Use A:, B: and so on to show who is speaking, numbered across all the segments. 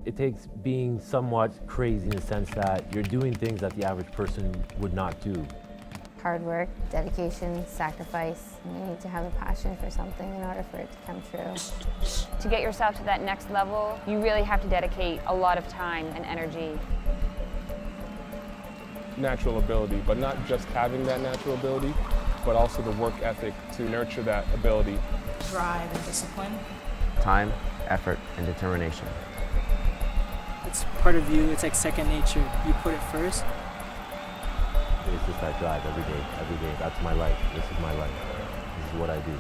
A: It takes being somewhat crazy in the sense that you're doing things that the average person would not do.
B: Hard work, dedication, sacrifice. You need to have a passion for something in order for it to come true.
C: To get yourself to that next level, you really have to dedicate a lot of time and energy.
D: Natural ability, but not just having that natural ability, but also the work ethic to nurture that ability.
E: Drive and discipline.
F: Time, effort, and determination.
E: It's part of you, it's like second nature. You put it first.
A: It's just that drive every day, every day. That's my life. This is my life. This is what I do.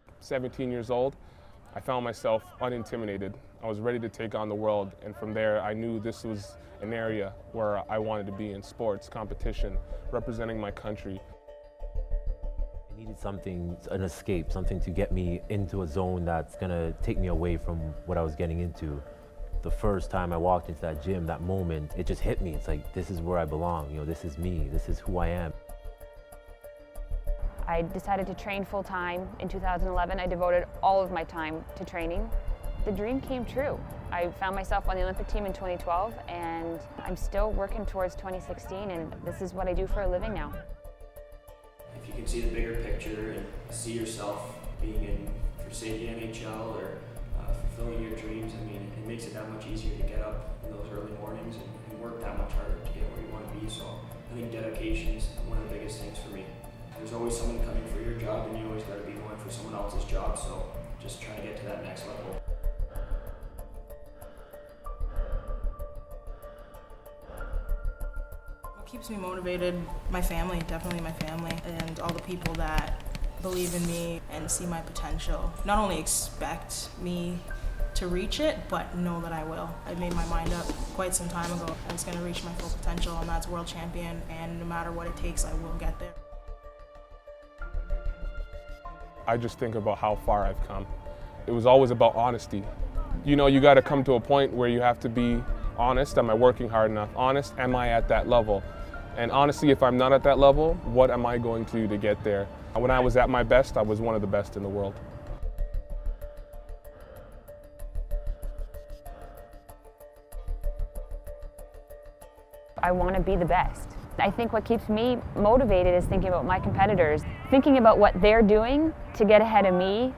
D: At 17 years old, I found myself unintimidated. I was ready to take on the world, and from there I knew this was an area where I wanted to be in sports, competition, representing my country.
A: I needed something, an escape, something to get me into a zone that's gonna take me away from what I was getting into. The first time I walked into that gym, that moment, it just hit me. It's like, this is where I belong, this is me, this is who I am.
C: I decided to train full-time in 2011. I devoted all of my time to training. The dream came true. I found myself on the Olympic team in 2012, and I'm still working towards 2016, and this is what I do for a living now.
G: If you can see the bigger picture and see yourself being in, for say, the NHL or fulfilling your dreams, I mean, it makes it that much easier to get up in those early mornings and work that much harder to get where you want to be. So I think dedication is one of the biggest things for me. There's always someone coming for your job, and you always got to be going for someone else's job, so just trying to get to that next level.
E: What keeps me motivated? My family, definitely my family, and all the people that believe in me and see my potential. Not only expect me to reach it, but know that I will. I made my mind up quite some time ago. I was going to reach my full potential, and that's world champion, and no matter what it takes, I will get there.
D: I just think about how far I've come. It was always about honesty. You got to come to a point where you have to be honest. Am I working hard enough? Honest, am I at that level? And honestly, if I'm not at that level, what am I going to do to get there? When I was at my best, I was one of the best in the world.
C: I want to be the best. I think what keeps me motivated is thinking about my competitors. Thinking about what they're doing to get ahead of me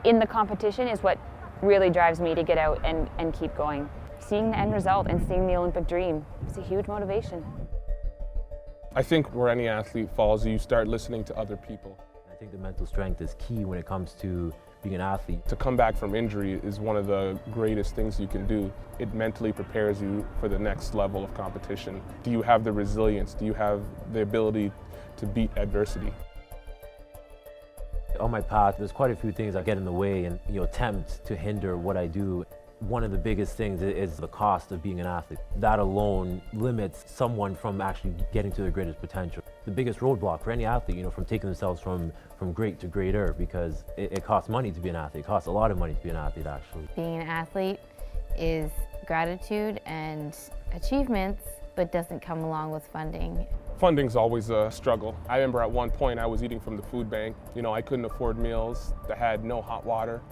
C: in the competition is what really drives me to get out and keep going. Seeing the end result and seeing the Olympic dream is a huge motivation.
D: I think where any athlete falls, you start listening to other people.
A: I think the mental strength is key when it comes to being an athlete.
D: To come back from injury is one of the greatest things you can do. It mentally prepares you for the next level of competition. Do you have the resilience? Do you have the ability to beat adversity?
A: On my path, there's quite a few things that get in the way and attempt to hinder what I do. One of the biggest things is the cost of being an athlete. That alone limits someone from actually getting to their greatest potential. The biggest roadblock for any athlete, from taking themselves from great to greater, because it costs money to be an athlete. It costs a lot of money to be an athlete, actually.
B: Being an athlete is gratitude and achievements, but doesn't come along with funding.
D: Funding's always a struggle. I remember at one point I was eating from the food bank. I couldn't afford meals that had no hot water,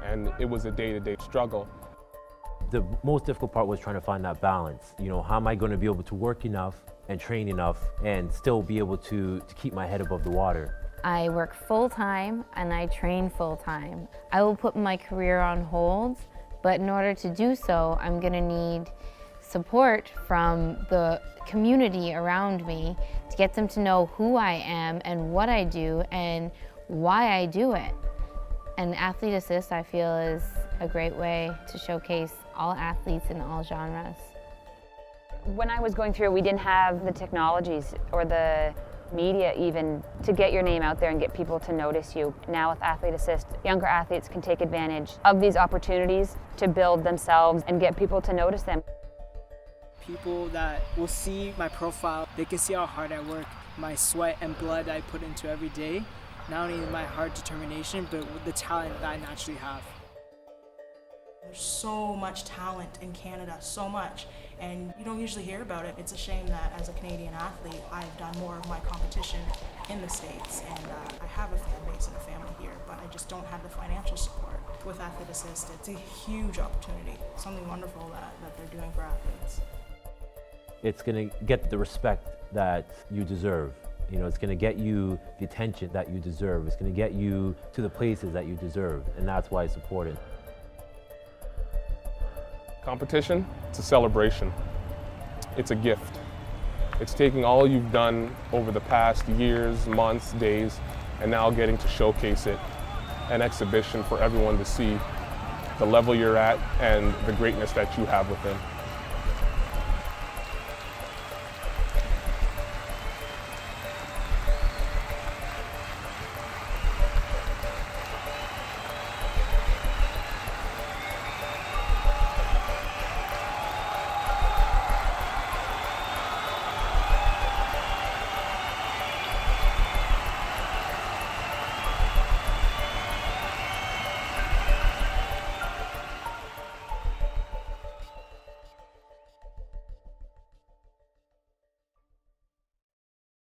D: and it was a day-to-day struggle.
A: The most difficult part was trying to find that balance. How am I going to be able to work enough and train enough and still be able to keep my head above the water?
B: I work full-time and I train full-time. I will put my career on hold, but in order to do so, I'm going to need support from the community around me to get them to know who I am and what I do and why I do it. And AthleteAssist, I feel, is a great way to showcase all athletes in all genres.
C: When I was going through, we didn't have the technologies or the media even to get your name out there and get people to notice you. Now with AthleteAssist, younger athletes can take advantage of these opportunities to build themselves and get people to notice them.
E: People that will see my profile, they can see how hard I work, my sweat and blood I put into every day, not only my hard determination, but with the talent that I naturally have. There's so much talent in Canada, so much, and you don't usually hear about it. It's a shame that as a Canadian athlete, I've done more of my competition in the States, and I have a fan base and a family here, but I just don't have the financial support. With AthleteAssist, it's a huge opportunity, something wonderful that they're doing for athletes.
A: It's going to get the respect that you deserve. You know, it's going to get you the attention that you deserve. It's going to get you to the places that you deserve, and that's why it's important.
D: Competition, it's a celebration. It's a gift. It's taking all you've done over the past years, months, days, and now getting to showcase it, an exhibition for everyone to see the level you're at and the greatness that you have within.